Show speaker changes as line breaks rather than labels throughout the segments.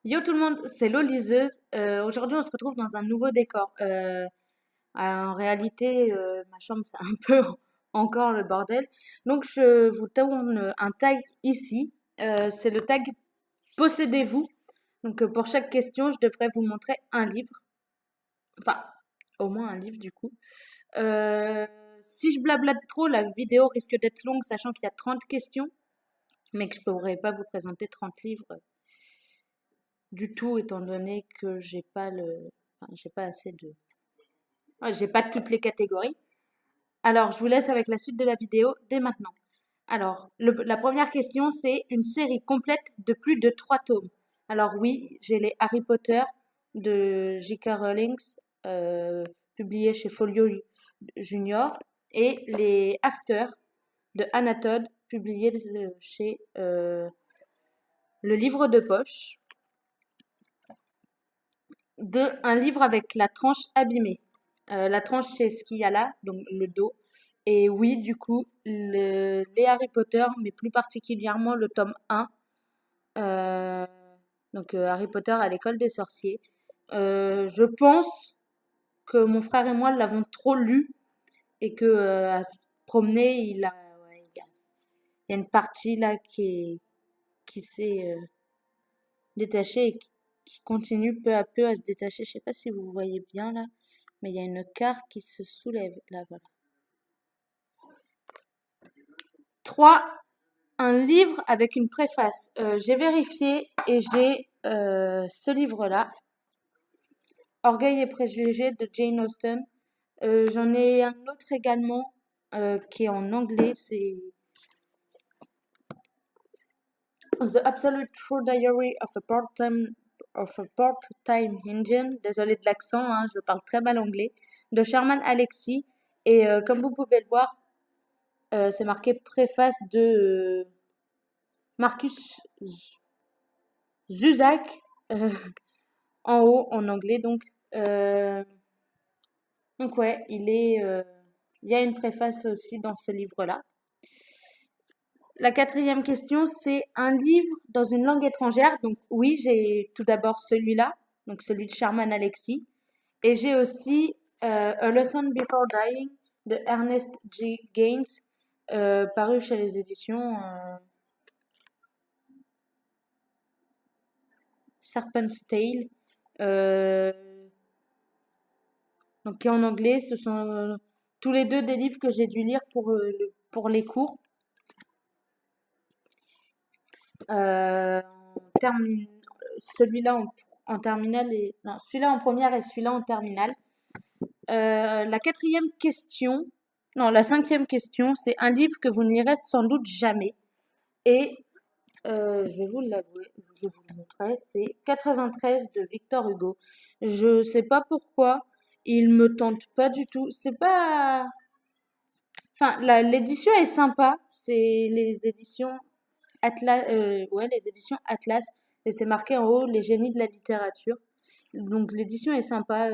Yo tout le monde, c'est Loliseuse. Aujourd'hui, on se retrouve dans un nouveau décor. En réalité, ma chambre, c'est un peu encore le bordel. Donc, je vous tourne un tag ici. C'est le tag Possédez-vous. Donc, pour chaque question, je devrais vous montrer un livre. Enfin, au moins un livre du coup. Euh, Si je blablate trop, la vidéo risque d'être longue, sachant qu'il y a 30 questions, mais que je ne pourrais pas vous présenter 30 livres du tout, étant donné que j'ai pas assez de, ouais, j'ai pas toutes les catégories. Alors, je vous laisse avec la suite de la vidéo dès maintenant. Alors, la première question, c'est une série complète de plus de 3 tomes. Alors oui, j'ai les Harry Potter de J.K. Rowling, euh, publiés chez Folio Junior, et les After de Anna Todd, publiés chez Le Livre de Poche. Un livre avec la tranche abîmée. La tranche, c'est ce qu'il y a là, donc le dos. Et oui, du coup, les Harry Potter, mais plus particulièrement le tome 1. euh, Harry Potter à l'école des sorciers. Je pense que mon frère et moi l'avons trop lu et que à se promener, il y a une partie là qui s'est détachée et qui continue peu à peu à se détacher. Je sais pas si vous voyez bien là, mais il y a une carte qui se soulève là, voilà. 3. Un livre avec une préface. J'ai vérifié et j'ai ce livre-là, Orgueil et préjugés de Jane Austen. J'en ai un autre également qui est en anglais, c'est The Absolute True Diary of a Part-Time Indian. Désolée de l'accent, hein, je parle très mal anglais. De Sherman Alexie. Et comme vous pouvez le voir, c'est marqué préface de Marcus Zusak en haut en anglais. Donc ouais, il y a une préface aussi dans ce livre-là. La quatrième question, c'est un livre dans une langue étrangère. Donc oui, j'ai tout d'abord celui-là, donc celui de Sherman Alexie. Et j'ai aussi A Lesson Before Dying de Ernest G. Gaines, paru chez les éditions Serpent's Tale. Euh, donc qui est en anglais. Ce sont tous les deux des livres que j'ai dû lire pour les cours. Euh, Celui-là en terminale et non, celui-là en première et celui-là en terminale. La quatrième question, non, la cinquième question, c'est un livre que vous ne lirez sans doute jamais. Et je vais vous l'avouer, je vais vous le montrer, c'est 93 de Victor Hugo. Je sais pas pourquoi, il me tente pas du tout. C'est pas, enfin, l'édition est sympa. C'est les éditions Atlas, ouais, les éditions Atlas, et c'est marqué en haut les génies de la littérature. Donc l'édition est sympa,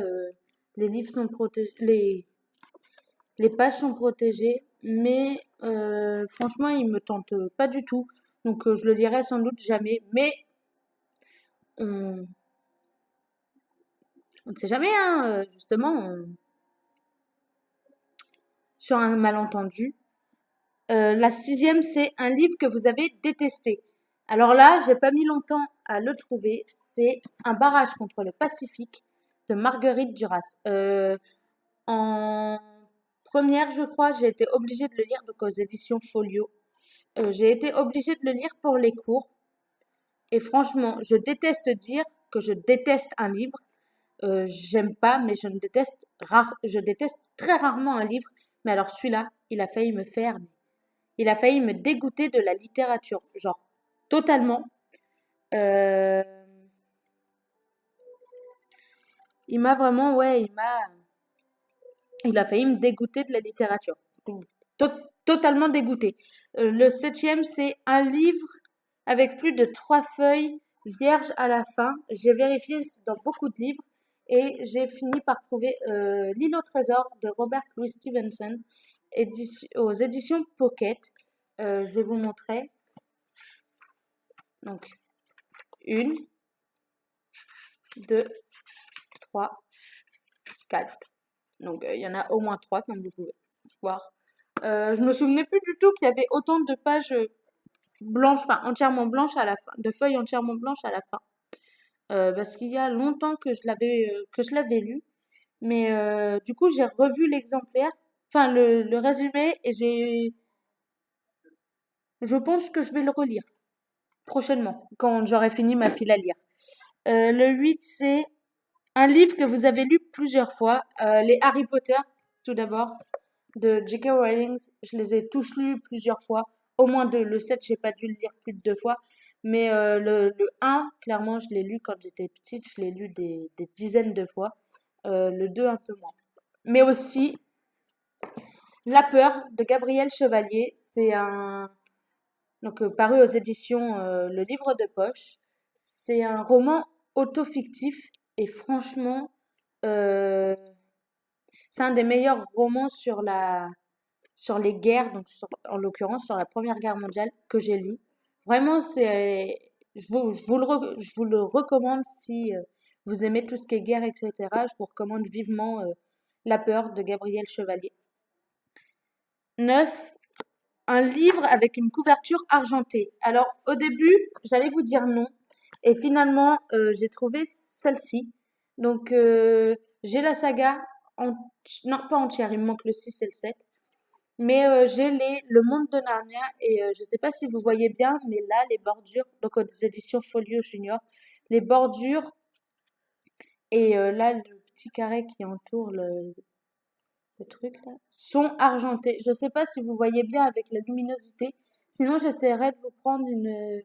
les livres sont protégés, les pages sont protégées, mais franchement, il me tente pas du tout. Donc je le lirai sans doute jamais, mais on, on ne sait jamais, hein, justement, sur un malentendu. La sixième, c'est un livre que vous avez détesté. Alors là, j'ai pas mis longtemps à le trouver. C'est Un barrage contre le Pacifique de Marguerite Duras. En première, je crois, j'ai été obligée de le lire donc aux éditions Folio. J'ai été obligée de le lire pour les cours. Et franchement, je déteste dire que je déteste un livre. J'aime pas, mais je déteste très rarement un livre. Mais alors celui-là, il a failli me dégoûter de la littérature, genre totalement. Euh, il m'a vraiment, ouais, il a failli me dégoûter de la littérature. Totalement dégoûté. Le septième, c'est un livre avec plus de 3 feuilles vierges à la fin. J'ai vérifié dans beaucoup de livres et j'ai fini par trouver L'île au trésor de Robert Louis Stevenson aux éditions Pocket. Je vais vous montrer. Donc, une, 2, 3, 4. Donc, il y en a au moins 3, comme vous pouvez voir. Je me souvenais plus du tout qu'il y avait autant de pages blanches, enfin entièrement blanches à la fin, de feuilles entièrement blanches à la fin. Parce qu'il y a longtemps que je l'avais lu. Mais du coup, j'ai revu l'exemplaire, enfin le résumé, et je pense que je vais le relire prochainement, quand j'aurai fini ma pile à lire. Le 8, c'est un livre que vous avez lu plusieurs fois, les Harry Potter, tout d'abord, de J.K. Rowling. Je les ai tous lus plusieurs fois, au moins deux. Le 7, j'ai pas dû le lire plus de 2 fois, mais le 1, clairement, je l'ai lu quand j'étais petite, je l'ai lu des dizaines de fois. Le 2, un peu moins. Mais aussi, La peur de Gabriel Chevalier, c'est un donc paru aux éditions Le Livre de Poche. C'est un roman auto-fictif et franchement, euh, c'est un des meilleurs romans sur les guerres, donc en l'occurrence sur la Première Guerre mondiale que j'ai lu. Vraiment, je vous le recommande si vous aimez tout ce qui est guerre, etc. Je vous recommande vivement La peur de Gabriel Chevalier. 9, un livre avec une couverture argentée. Alors, au début, j'allais vous dire non. Et finalement, j'ai trouvé celle-ci. Donc, j'ai la saga, non, pas entière, il me manque le 6 et le 7. Mais j'ai Le Monde de Narnia. Et je sais pas si vous voyez bien, mais là, les bordures, donc aux éditions Folio Junior, les bordures et là, le petit carré qui entoure le truc là, sont argentés. Je sais pas si vous voyez bien avec la luminosité. Sinon, j'essaierai de vous prendre une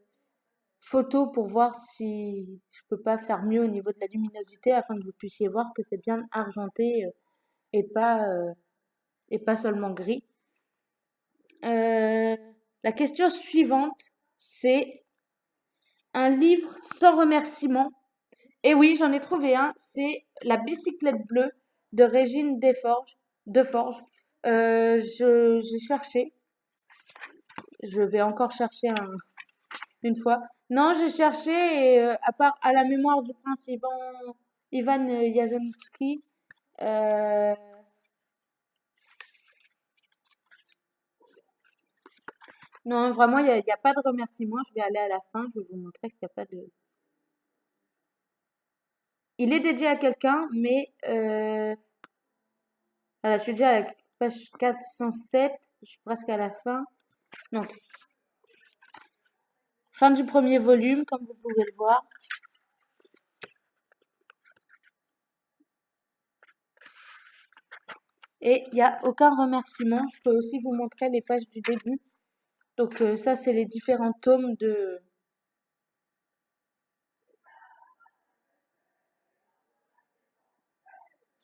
photo pour voir si je peux pas faire mieux au niveau de la luminosité afin que vous puissiez voir que c'est bien argenté et pas euh, et pas seulement gris. Euh, la question suivante, c'est un livre sans remerciement. Et oui, j'en ai trouvé un. C'est La bicyclette bleue de Régine Deforges. J'ai cherché. Je vais encore chercher une fois. Non, j'ai cherché et à part à la mémoire du prince Ivan Yasemski, euh, non, vraiment, y a pas de remerciement. Je vais aller à la fin. Je vais vous montrer qu'il n'y a pas de. Il est dédié à quelqu'un, mais voilà, je suis déjà à la page 407. Je suis presque à la fin. Donc, fin du premier volume, comme vous pouvez le voir. Et il n'y a aucun remerciement. Je peux aussi vous montrer les pages du début. Donc ça, c'est les différents tomes de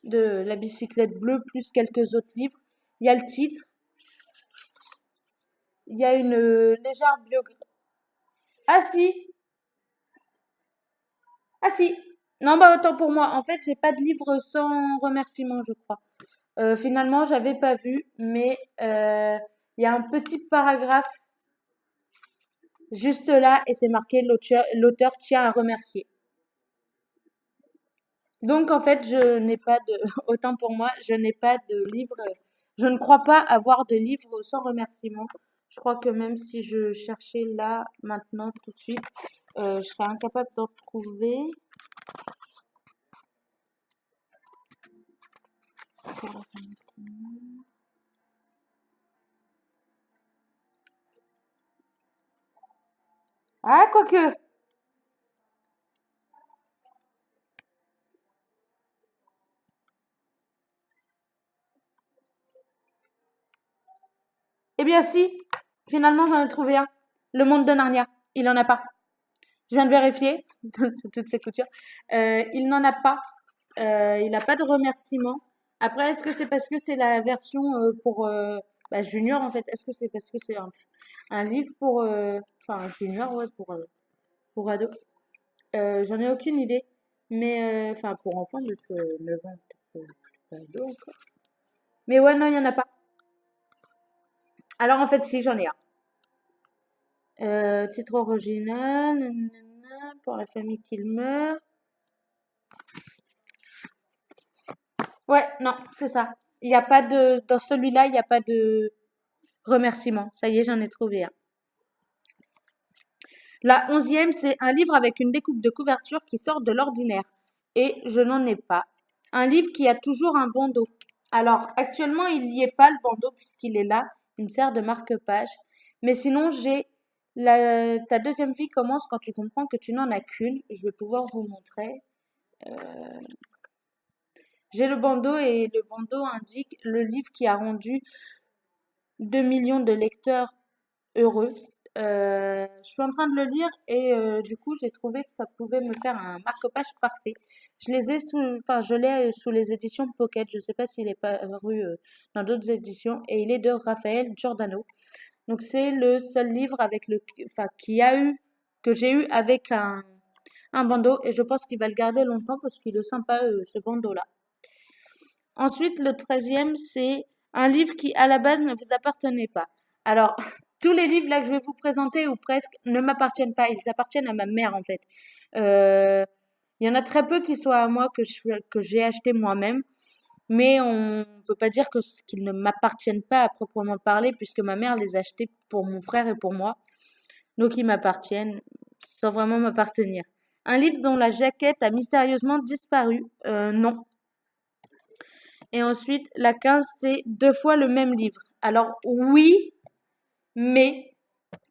La bicyclette bleue, plus quelques autres livres. Il y a le titre. Il y a une légère biographie. Ah si, ah si. Non, bah autant pour moi. En fait, j'ai pas de livre sans remerciement, je crois. Finalement, j'avais pas vu, mais il y a un petit paragraphe juste là et c'est marqué l'auteur tient à remercier. Donc en fait, je n'ai pas de autant pour moi, je n'ai pas de livre. Je ne crois pas avoir de livre sans remerciement. Je crois que même si je cherchais là maintenant tout de suite, je serais incapable d'en trouver. Ah, quoique. Eh bien si, finalement j'en ai trouvé un. Le Monde de Narnia. Il en a pas. Je viens de vérifier sous toutes ces coutures. Il n'en a pas. Il n'a pas de remerciement. Après, est-ce que c'est parce que c'est la version pour bah, junior en fait? Est-ce que c'est parce que c'est un livre pour enfin junior ouais pour ado? J'en ai aucune idée. Mais enfin pour enfants de 9 ans, peut-être pas ado encore. Mais ouais non, il y en a pas. Alors en fait si, j'en ai un. Titre original, nanana, pour la famille qu'il meurt. Ouais, non, c'est ça. Il n'y a pas de, dans celui-là, il n'y a pas de remerciement. Ça y est, j'en ai trouvé un. La 11e, c'est un livre avec une découpe de couverture qui sort de l'ordinaire. Et je n'en ai pas. Un livre qui a toujours un bandeau. Alors, actuellement, il n'y est pas le bandeau puisqu'il est là. Il me sert de marque-page. Mais sinon, j'ai ta deuxième vie commence quand tu comprends que tu n'en as qu'une. Je vais pouvoir vous montrer. J'ai le bandeau et le bandeau indique le livre qui a rendu 2 millions de lecteurs heureux. Je suis en train de le lire et du coup j'ai trouvé que ça pouvait me faire un marque-page parfait. Je l'ai sous les éditions Pocket. Je sais pas s'il est paru dans d'autres éditions et il est de Raphaël Giordano. Donc c'est le seul livre avec qui a eu que j'ai eu avec un bandeau et je pense qu'il va le garder longtemps parce qu'il est sympa ce bandeau-là. Ensuite, le 13e, c'est un livre qui, à la base, ne vous appartenait pas. Alors, tous les livres là que je vais vous présenter, ou presque, ne m'appartiennent pas. Ils appartiennent à ma mère, en fait. Euh, Il y en a très peu qui soient à moi, que j'ai acheté moi-même. Mais on ne peut pas dire qu'ils ne m'appartiennent pas à proprement parler, puisque ma mère les a achetés pour mon frère et pour moi. Donc, ils m'appartiennent sans vraiment m'appartenir. Un livre dont la jaquette a mystérieusement disparu. Non. Et ensuite, la 15, c'est deux fois le même livre. Alors oui, mais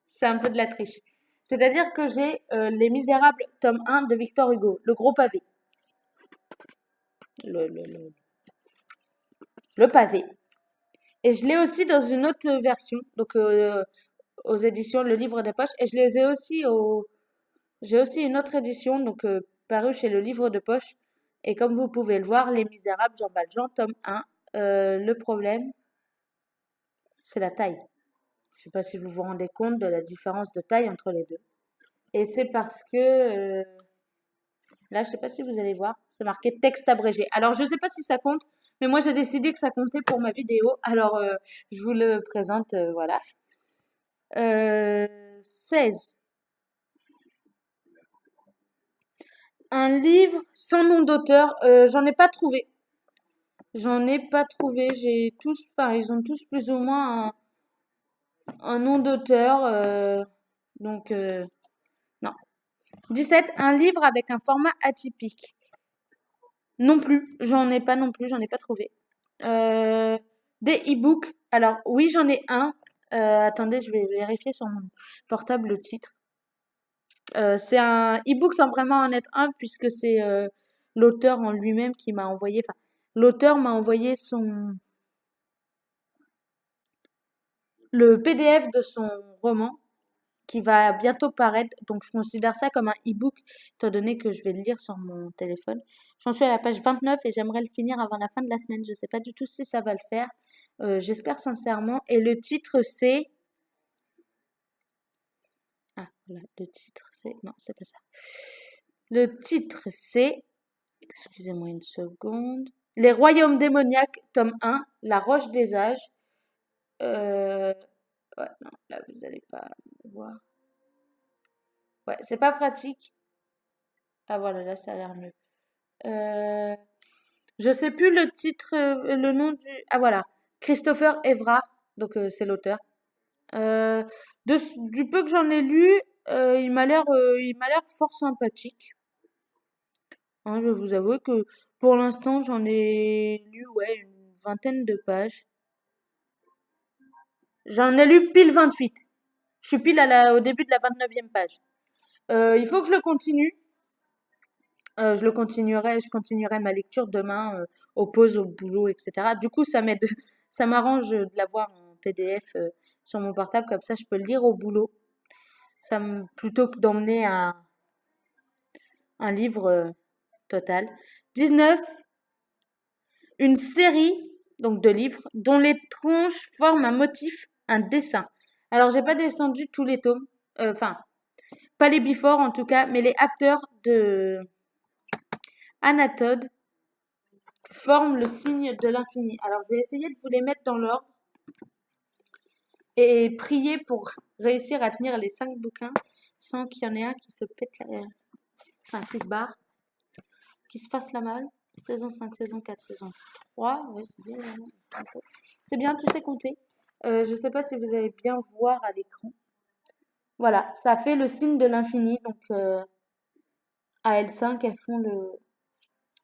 c'est un peu de la triche. C'est-à-dire que j'ai Les Misérables, tome 1 de Victor Hugo, le gros pavé. Le, le, le, le pavé. Et je l'ai aussi dans une autre version, donc aux éditions Le Livre de Poche. Et je les ai aussi J'ai aussi une autre édition, donc parue chez Le Livre de Poche. Et comme vous pouvez le voir, Les Misérables, Jean Valjean, tome 1. Le problème, c'est la taille. Je sais pas si vous vous rendez compte de la différence de taille entre les deux. Et c'est parce que là, je sais pas si vous allez voir, c'est marqué texte abrégé. Alors, je sais pas si ça compte, mais moi j'ai décidé que ça comptait pour ma vidéo. Alors, je vous le présente, voilà. 16. Un livre sans nom d'auteur, j'en ai pas trouvé. J'en ai pas trouvé. J'ai tous, enfin, ils ont tous plus ou moins un nom d'auteur. Donc, non. 17. Un livre avec un format atypique. Non plus, j'en ai pas non plus, j'en ai pas trouvé. Euh, des e-books. Alors oui, j'en ai un. Attendez, je vais vérifier sur mon portable le titre. C'est un e-book sans vraiment en être un puisque c'est l'auteur en lui-même qui m'a envoyé. Enfin, l'auteur m'a envoyé le PDF de son roman qui va bientôt paraître. Donc, je considère ça comme un e-book, étant donné que je vais le lire sur mon téléphone. J'en suis à la page 29 et j'aimerais le finir avant la fin de la semaine. Je sais pas du tout si ça va le faire. J'espère sincèrement. Et le titre, c'est... Ah, voilà, le titre, c'est... Non, c'est pas ça. Le titre, c'est... Excusez-moi une seconde. Les Royaumes démoniaques, tome 1, La Roche des Âges. Euh... Ouais, non, là, vous allez pas voir. Ouais, c'est pas pratique. Ah voilà, là, ça a l'air mieux. Euh, je sais plus le titre, le nom du... Ah voilà, Christopher Evrard, donc c'est l'auteur. Euh, du peu que j'en ai lu, il m'a l'air fort sympathique. Hein, je vais vous avouer que pour l'instant, j'en ai lu ouais, une vingtaine de pages. J'en ai lu pile 28. Je suis pile au début de la 29e page. Il faut que je le continue. Je continuerai ma lecture demain aux pauses, au boulot, etc. Du coup, ça m'aide, ça m'arrange de l'avoir en PDF sur mon portable, comme ça je peux le lire au boulot. Plutôt que d'emmener un livre total. 19. Une série donc de livres dont les tranches forment un motif, un dessin. Alors, j'ai pas descendu tous les tomes, enfin, pas les before en tout cas, mais les after de Anatode forment le signe de l'infini. Alors, je vais essayer de vous les mettre dans l'ordre et prier pour réussir à tenir les 5 bouquins sans qu'il y en ait un qui se pète enfin, qui se barre. qui se fasse la malle. Saison 5, saison 4, saison 3. Ouais, c'est bien. C'est bien, tu sais compter. Je sais pas si vous allez bien voir à l'écran. Voilà, ça fait le signe de l'infini. Donc, à L5, elles font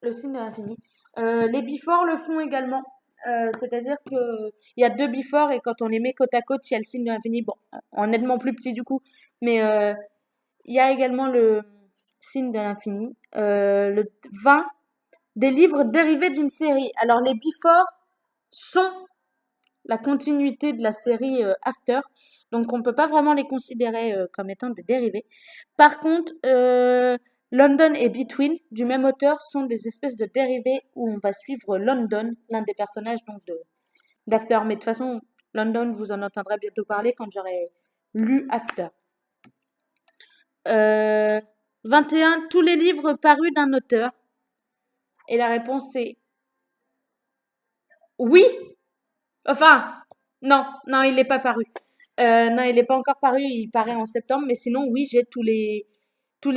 le signe de l'infini. Les before le font également. C'est-à-dire que il y a deux before et quand on les met côte à côte, il y a le signe de l'infini. Bon, en nettement plus petit du coup, mais il y a également le signe de l'infini. Le 20, des livres dérivés d'une série. Alors les before sont la continuité de la série After, donc on peut pas vraiment les considérer comme étant des dérivés. Par contre, London et Between, du même auteur, sont des espèces de dérivés où on va suivre London, l'un des personnages donc d'After. Mais de toute façon, London, vous en entendrez bientôt parler quand j'aurai lu After. 21, tous les livres parus d'un auteur. Et la réponse est oui. Enfin, non, il n'est pas paru. Non, il n'est pas encore paru, il paraît en septembre, mais sinon, oui, j'ai tous les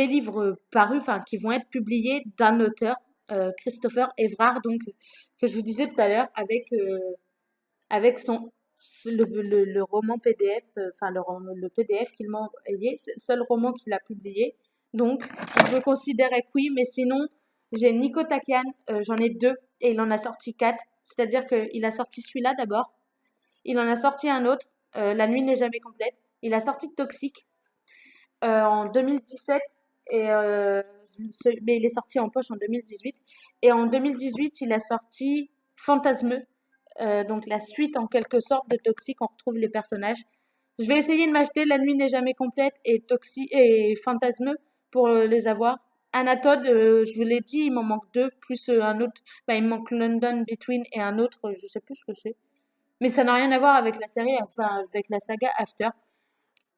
livres parus, enfin, qui vont être publiés d'un auteur, Christopher Evrard, donc, que je vous disais tout à l'heure, avec le roman PDF, enfin, le PDF qu'il m'a envoyé, c'est le seul roman qu'il a publié. Donc, je considérais que oui, mais sinon, j'ai Nico Takian, j'en ai deux, et il en a sorti quatre. C'est-à-dire qu'il a sorti celui-là d'abord, il en a sorti un autre, La nuit n'est jamais complète. Il a sorti Toxique en 2017 mais il est sorti en poche en 2018. Et en 2018, il a sorti Fantasmeux, donc la suite en quelque sorte de Toxique. On retrouve les personnages. Je vais essayer de m'acheter La nuit n'est jamais complète et Toxique et Fantasmeux pour les avoir. Anatode, je vous l'ai dit, il m'en manque deux, plus un autre. Bah, il me manque London Between et un autre, je sais plus ce que c'est. Mais ça n'a rien à voir avec la série, enfin avec la saga After.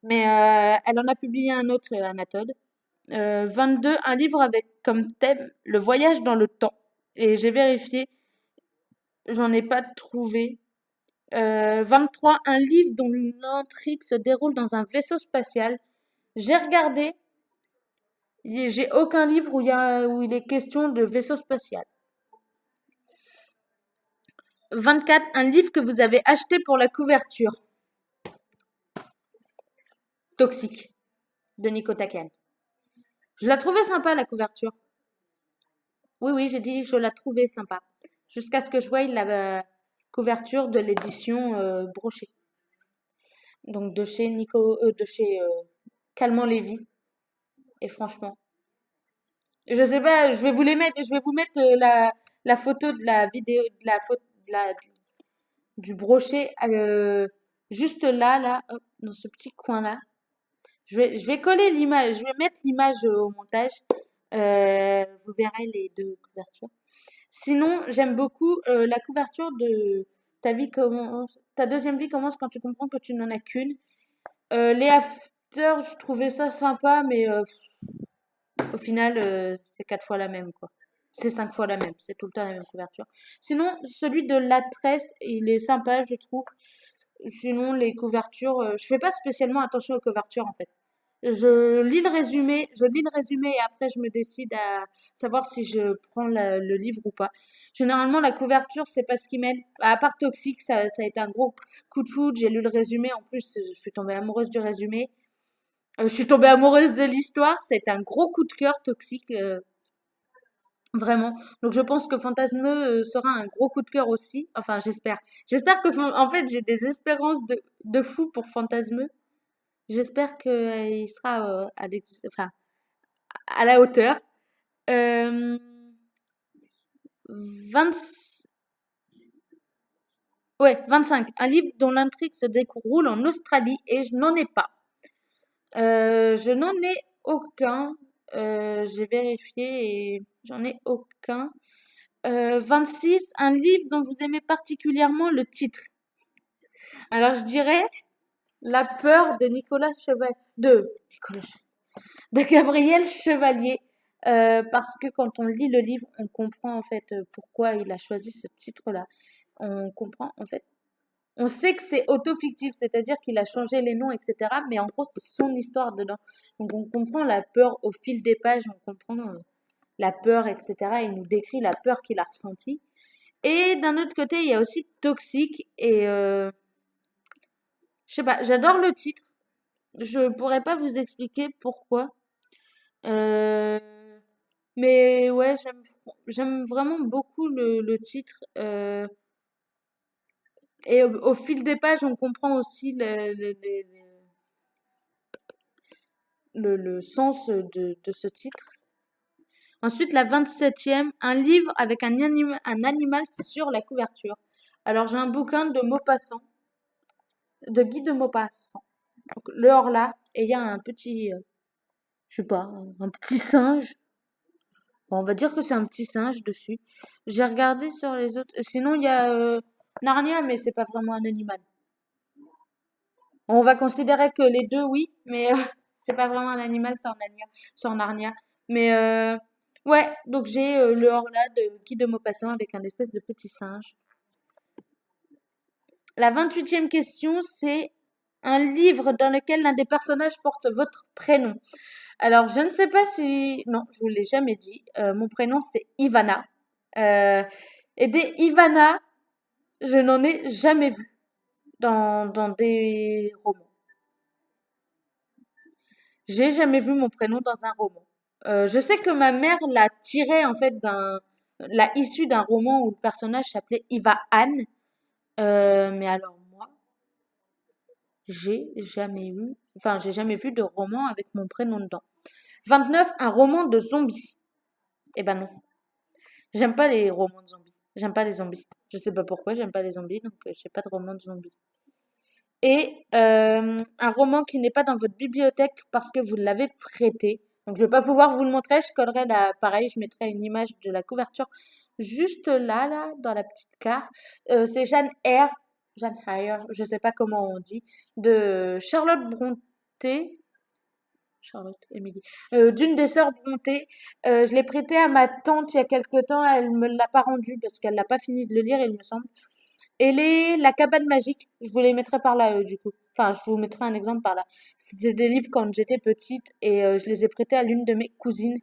Mais elle en a publié un autre, Anatole. 22, un livre avec comme thème le voyage dans le temps. Et j'ai vérifié, j'en ai pas trouvé. 23, un livre dont l'intrigue se déroule dans un vaisseau spatial. J'ai regardé, j'ai aucun livre où il est question de vaisseau spatial. 24, un livre que vous avez acheté pour la couverture. Toxique, de Nico Taken. Je la trouvais sympa, la couverture. Oui, j'ai dit je la trouvais sympa. Jusqu'à ce que je voie la couverture de l'édition brochée. Donc de chez Calmant Lévy. Et franchement, je sais pas, je vais vous mettre la photo de la vidéo, du brochet juste là, hop, dans ce petit coin-là. Je vais coller l'image, je vais mettre l'image au montage. Vous verrez les deux couvertures. Sinon, j'aime beaucoup la couverture de ta deuxième vie commence quand tu comprends que tu n'en as qu'une. Les After, je trouvais ça sympa, mais au final, c'est 4 fois la même, quoi. C'est 5 fois la même, c'est tout le temps la même couverture. Sinon, celui de La Tresse, il est sympa, je trouve. Sinon, les couvertures, je fais pas spécialement attention aux couvertures, en fait. Je lis le résumé et après je me décide à savoir si je prends le livre ou pas. Généralement, la couverture, c'est pas ce qui m'aide. À part Toxique, ça a été un gros coup de foudre. J'ai lu le résumé. En plus, je suis tombée amoureuse du résumé. Je suis tombée amoureuse de l'histoire. Ça a été un gros coup de cœur, Toxique. Vraiment. Donc, je pense que Fantasmeux sera un gros coup de cœur aussi. Enfin, j'espère. J'espère en fait, j'ai des espérances de fou pour Fantasmeux. J'espère qu'il sera enfin, à la hauteur. 20, ouais, 25. Un livre dont l'intrigue se déroule en Australie et je n'en ai pas. Je n'en ai aucun. J'ai vérifié et j'en ai aucun. 26. Un livre dont vous aimez particulièrement le titre. Alors je dirais La peur de Nicolas Chevalier. De Gabriel Chevalier. Parce que quand on lit le livre, on comprend en fait pourquoi il a choisi ce titre-là. On comprend en fait. On sait que c'est auto-fictif, c'est-à-dire qu'il a changé les noms, etc. Mais en gros, c'est son histoire dedans. Donc on comprend la peur au fil des pages, on comprend la peur, etc. Il nous décrit la peur qu'il a ressentie. Et d'un autre côté, il y a aussi Toxique. Et je sais pas, j'adore le titre. Je pourrais pas vous expliquer pourquoi. Euh, mais ouais, j'aime vraiment beaucoup le titre. Et au fil des pages, on comprend aussi le sens de ce titre. Ensuite, la 27e, un livre avec un animal sur la couverture. Alors, j'ai un bouquin de Maupassant, de Guy de Maupassant. Donc, le Horla, et il y a un petit, je sais pas, un petit singe. Bon, on va dire que c'est un petit singe dessus. J'ai regardé sur les autres. Sinon, il y a Narnia, mais c'est pas vraiment un animal. On va considérer que les deux, oui, mais c'est pas vraiment un animal sur Narnia. Sur Narnia. Mais ouais, donc j'ai le Horla de Guy de Maupassant avec un espèce de petit singe. La 28e question, c'est un livre dans lequel l'un des personnages porte votre prénom. Alors, je ne sais pas si... Non, je vous l'ai jamais dit. Mon prénom, c'est Ivana. Euh, et des Ivana, je n'en ai jamais vu dans des romans. J'ai jamais vu mon prénom dans un roman. Je sais que ma mère l'a tiré en fait l'a issu d'un roman où le personnage s'appelait Iva Anne. Mais alors moi, j'ai jamais vu de roman avec mon prénom dedans. 29, un roman de zombies. Eh ben non, j'aime pas les romans de zombies. J'aime pas les zombies. Je sais pas pourquoi, j'aime pas les zombies, donc j'ai pas de roman de zombies. Et un roman qui n'est pas dans votre bibliothèque parce que vous l'avez prêté. Donc je vais pas pouvoir vous le montrer, je collerai là, pareil, je mettrai une image de la couverture juste là, dans la petite carte. C'est Jeanne Eyre, je sais pas comment on dit, de Charlotte Brontë. Charlotte, Émilie. D'une des sœurs Brontë. Je l'ai prêté à ma tante il y a quelque temps, elle me l'a pas rendu parce qu'elle n'a pas fini de le lire, il me semble. Et La cabane magique, je vous les mettrai par là, du coup. Enfin, je vous mettrai un exemple par là. C'était des livres quand j'étais petite et je les ai prêtés à l'une de mes cousines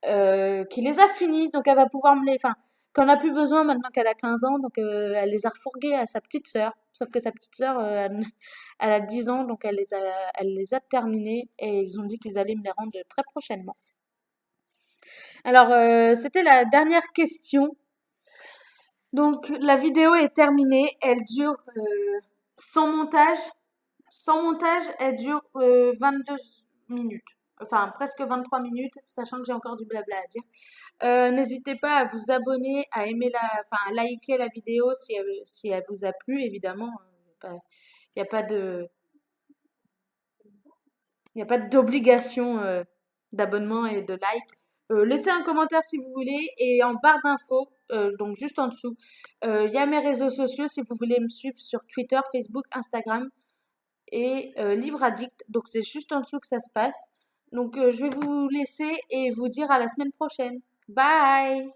qui les a finis, donc elle va pouvoir me les... Enfin, qu'on n'a plus besoin maintenant qu'elle a 15 ans, donc elle les a refourgués à sa petite sœur. Sauf que sa petite sœur, elle a 10 ans, donc elle les a terminés et ils ont dit qu'ils allaient me les rendre très prochainement. Alors, c'était la dernière question. Donc la vidéo est terminée, elle dure sans montage. Sans montage, elle dure 22 minutes. Enfin, presque 23 minutes, sachant que j'ai encore du blabla à dire. N'hésitez pas à vous abonner, à aimer à liker la vidéo si elle vous a plu, évidemment. Il n'y a pas de, il n'y a pas d'obligation d'abonnement et de like. Laissez un commentaire si vous voulez et en barre d'infos, donc juste en dessous, il y a mes réseaux sociaux si vous voulez me suivre sur Twitter, Facebook, Instagram et Livre Addict. Donc c'est juste en dessous que ça se passe. Donc je vais vous laisser et vous dire à la semaine prochaine. Bye!